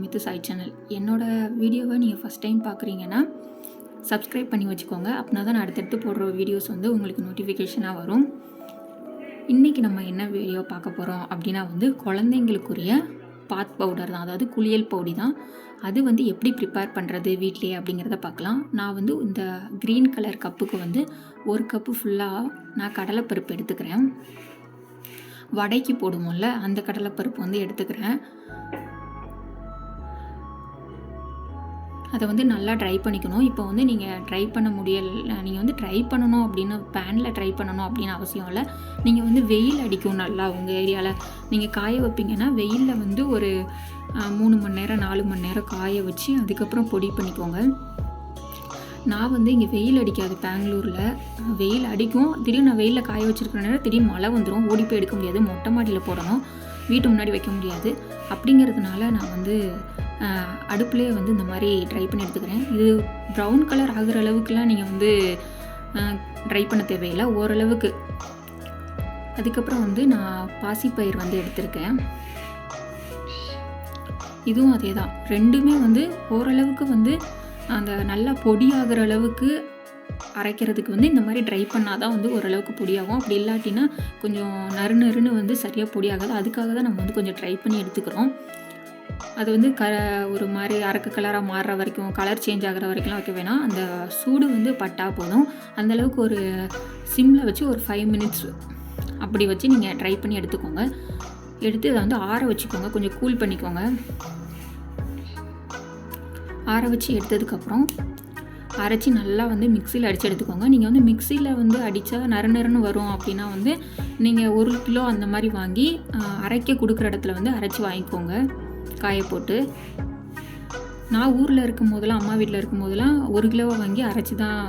MomwithSai channel. என்னோடய வீடியோவை நீங்கள் ஃபஸ்ட் டைம் பார்க்குறீங்கன்னா சப்ஸ்கிரைப் பண்ணி வச்சுக்கோங்க. அப்படின்னா தான் நான் அடுத்தடுத்து போடுற வீடியோஸ் வந்து உங்களுக்கு நோட்டிஃபிகேஷனாக வரும். இன்றைக்கி நம்ம என்ன வீடியோ பார்க்க போகிறோம் அப்படின்னா குழந்தைங்களுக்குரிய பாத் பவுடர் தான், அதாவது குளியல் பவுடி தான். அது எப்படி ப்ரிப்பேர் பண்ணுறது வீட்டிலேயே அப்படிங்கிறத பார்க்கலாம். நான் இந்த க்ரீன் கலர் கப்புக்கு 1 கப்பு ஃபுல்லாக நான் கடலைப்பருப்பு எடுத்துக்கிறேன். வடைக்கு போடுவோம்ல அந்த கடலைப்பருப்பு எடுத்துக்கிறேன். அதை நல்லா ட்ரை பண்ணிக்கணும். இப்போ நீங்கள் ட்ரை பண்ண நீங்கள் ட்ரை பண்ணணும் அப்படின்னு பேனில் ட்ரை பண்ணணும் அப்படின்னு அவசியம் இல்லை. நீங்கள் வெயில் அடிக்கும் நல்லா உங்கள் ஏரியாவில் நீங்கள் காய வைப்பீங்கன்னா வெயிலில் ஒரு 3 மணி நேரம் 4 மணி நேரம் காய வச்சு அதுக்கப்புறம் பொடி பண்ணிக்கோங்க. நான் இங்கே வெயில் அடிக்காது, பெங்களூரில் வெயில் அடிக்கும். திடீர்னு நான் வெயிலில் காய வச்சுருக்கிற நேரம் திடீர்னு மழை வந்துடும், ஓடி போய் எடுக்க முடியாது, மொட்டை மாடியில் போடணும், வீட்டு முன்னாடி வைக்க முடியாது. அப்படிங்கிறதுனால நான் அடுப்புலேயே இந்த மாதிரி ட்ரை பண்ணி எடுத்துக்கிறேன். இது ப்ரௌன் கலர் ஆகிற அளவுக்குலாம் நீங்கள் ட்ரை பண்ண தேவையில்லை, ஓரளவுக்கு. அதுக்கப்புறம் நான் பாசிப்பயிர் எடுத்திருக்கேன். இதுவும் அதே தான், ரெண்டுமே ஓரளவுக்கு அந்த நல்லா பொடி ஆகிற அளவுக்கு அரைக்கிறதுக்கு இந்த மாதிரி ட்ரை பண்ணால் தான் ஓரளவுக்கு பொடியாகும். அப்படி இல்லாட்டினா கொஞ்சம் நறுன்னு சரியாக பொடியாகாது. அதுக்காக தான் நம்ம கொஞ்சம் ட்ரை பண்ணி எடுத்துக்கிறோம். அது ஒரு மாதிரி அரக்கு கலராக மாறுற வரைக்கும், கலர் சேஞ்ச் ஆகிற வரைக்கும்லாம் வைக்க வேணாம். அந்த சூடு பட்டா போதும். அந்தளவுக்கு ஒரு சிம்மில் வச்சு ஒரு 5 மினிட்ஸ் அப்படி வச்சு நீங்கள் ட்ரை பண்ணி எடுத்துக்கோங்க. எடுத்து அதை ஆற வச்சுக்கோங்க, கொஞ்சம் கூல் பண்ணிக்கோங்க. ஆற வச்சு எடுத்ததுக்கப்புறம் அரைச்சி நல்லா மிக்சியில் அடித்து எடுத்துக்கோங்க. நீங்கள் மிக்சியில் அடித்தா நறுன்னு வரும் அப்படின்னா நீங்கள் 1 கிலோ அந்த மாதிரி வாங்கி அரைக்க கொடுக்குற இடத்துல அரைச்சி வாங்கிக்கோங்க, காய போட்டு. நான் ஊரில் இருக்கும் போதெல்லாம், அம்மா வீட்டில் இருக்கும் போதெல்லாம் 1 கிலோவை வாங்கி அரைச்சி தான்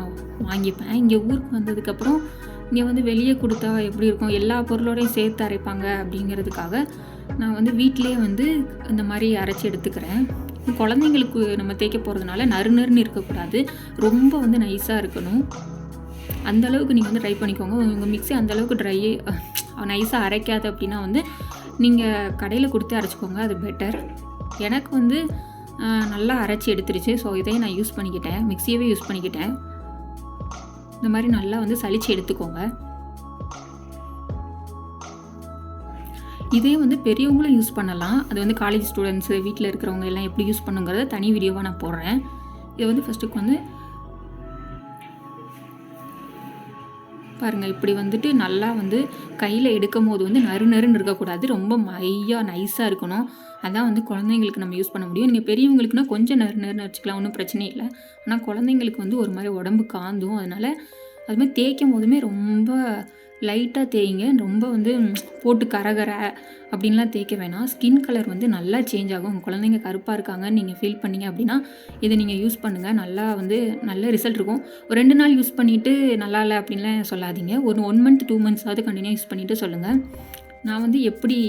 வாங்கிப்பேன். இங்கே ஊருக்கு வந்ததுக்கப்புறம் இங்கே வெளியே கொடுத்தா எப்படி இருக்கும், எல்லா பொருளோடையும் சேர்த்து அரைப்பாங்க அப்படிங்கிறதுக்காக நான் வீட்டிலே இந்த மாதிரி அரைச்சி எடுத்துக்கிறேன். குழந்தைங்களுக்கு நம்ம தேய்க்க போகிறதுனால நறுன்னு இருக்கக்கூடாது, ரொம்ப நைஸாக இருக்கணும். அந்தளவுக்கு நீங்கள் ட்ரை பண்ணிக்கோங்க. உங்கள் மிக்ஸி அந்தளவுக்கு நைஸாக அரைக்காது அப்படின்னா நீங்கள் கடையில் கொடுத்து அரைச்சிக்கோங்க, அது பெட்டர். எனக்கு நல்லா அரைச்சி எடுத்துருச்சு. ஸோ இதையும் நான் யூஸ் பண்ணிக்கிட்டேன், மிக்ஸியவே யூஸ் பண்ணிக்கிட்டேன். இந்த மாதிரி நல்லா சலிச்சு எடுத்துக்கோங்க. இதே பெரியவங்களும் யூஸ் பண்ணலாம். அது காலேஜ் ஸ்டூடெண்ட்ஸு, வீட்டில் இருக்கிறவங்க எல்லாம் எப்படி யூஸ் பண்ணுங்கிறத தனி வீடியோவாக நான் போடுறேன். இது ஃபஸ்ட்டுக்கு பாருங்கள், இப்படி நல்லா கையில் எடுக்கும் போது நறுன்னு இருக்கக்கூடாது, ரொம்ப மையாக நைஸாக இருக்கணும். அதான் குழந்தைங்களுக்கு நம்ம யூஸ் பண்ண முடியும். நீங்கள் பெரியவங்களுக்குனா கொஞ்சம் நறுன்னு வச்சுக்கலாம், ஒன்றும் பிரச்சனை இல்லை. ஆனால் குழந்தைங்களுக்கு ஒரு மாதிரி உடம்பு காந்தும். அதனால் அது மாதிரி தேய்க்கும் போதுமே ரொம்ப லைட்டாக தேய்ங்க, ரொம்ப போட்டு கரகர அப்படின்லாம் தேய்க்க வேணாம். ஸ்கின் கலர் நல்லா சேஞ்ச் ஆகும். உங்கள் குழந்தைங்க கருப்பாக இருக்காங்கன்னு நீங்கள் ஃபீல் பண்ணிங்க அப்படின்னா இதை நீங்கள் யூஸ் பண்ணுங்கள். நல்லா நல்ல ரிசல்ட் இருக்கும். ஒரு 2 நாள் யூஸ் பண்ணிவிட்டு நல்லா இல்லை அப்படின்லாம் சொல்லாதீங்க. ஒரு 1 மந்த் 2 மந்த்ஸாவது கண்டினியூ யூஸ் பண்ணிவிட்டு சொல்லுங்கள். நான் எப்படி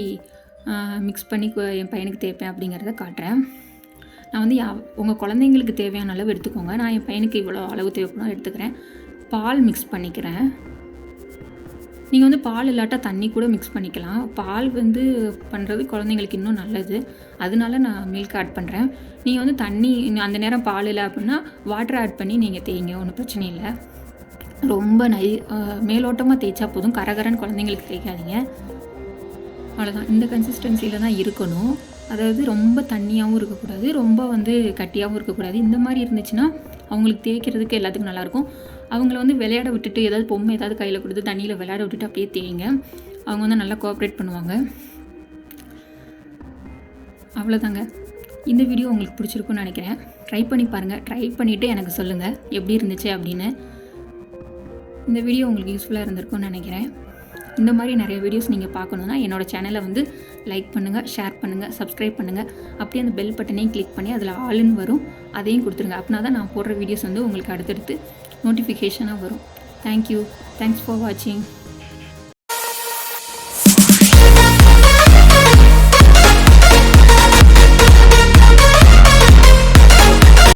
மிக்ஸ் பண்ணி என் பையனுக்கு தேய்ப்பேன் அப்படிங்கிறத காட்டுறேன். நான் உங்கள் குழந்தைங்களுக்கு தேவையான அளவு எடுத்துக்கோங்க. நான் என் பையனுக்கு இவ்வளோ அளவு தேவைப்படும் எடுத்துக்கிறேன். பால் மிக்ஸ் பண்ணிக்கிறேன். நீங்கள் பால் இல்லாட்டா தண்ணி கூட மிக்ஸ் பண்ணிக்கலாம். பால் பண்ணுறது குழந்தைங்களுக்கு இன்னும் நல்லது, அதனால நான் மில்க் ஆட் பண்ணுறேன். நீங்கள் தண்ணி அந்த நேரம் பால் இல்லை அப்படின்னா வாட்டர் ஆட் பண்ணி நீங்கள் தேய்ங்க, ஒன்றும் பிரச்சனை இல்லை. ரொம்ப மேலோட்டமாக தேய்ச்சா போதும், கரகரன்னு குழந்தைங்களுக்கு தேய்க்காதீங்க. அவ்வளோதான், இந்த கன்சிஸ்டன்சியில் தான் இருக்கணும். அதாவது ரொம்ப தண்ணியாகவும் இருக்கக்கூடாது, ரொம்ப கட்டியாகவும் இருக்கக்கூடாது. இந்த மாதிரி இருந்துச்சுன்னா அவங்களுக்கு தேய்க்கிறதுக்கு எல்லாத்துக்கும் நல்லாயிருக்கும். அவங்கள விளையாட விட்டுட்டு ஏதாவது பொம்மை ஏதாவது கையில் கொடுத்து தண்ணியில் விளையாட விட்டுட்டு அப்படியே தேய்ங்க, அவங்க நல்லா கோஆப்ரேட் பண்ணுவாங்க. அவ்வளோதாங்க, இந்த வீடியோ உங்களுக்கு பிடிச்சிருக்குன்னு நினைக்கிறேன். ட்ரை பண்ணி பாருங்கள், ட்ரை பண்ணிவிட்டு எனக்கு சொல்லுங்கள் எப்படி இருந்துச்சு அப்படின்னு. இந்த வீடியோ உங்களுக்கு யூஸ்ஃபுல்லாக இருந்திருக்கும்னு நினைக்கிறேன். இந்த மாதிரி நிறைய வீடியோஸ் நீங்கள் பார்க்கணுன்னா என்னோடய சேனலை லைக் பண்ணுங்கள், ஷேர் பண்ணுங்கள், சப்ஸ்கிரைப் பண்ணுங்கள். அப்படியே அந்த பெல் பட்டனையும் கிளிக் பண்ணி அதில் ஆல்னு வரும், அதையும் கொடுத்துருங்க. அப்படின்னா தான் நான் போடுற வீடியோஸ் உங்களுக்கு அடுத்தடுத்து நோட்டிஃபிகேஷனாக வரும். தேங்க்யூ, தேங்க்ஸ் ஃபார் வாட்சிங்.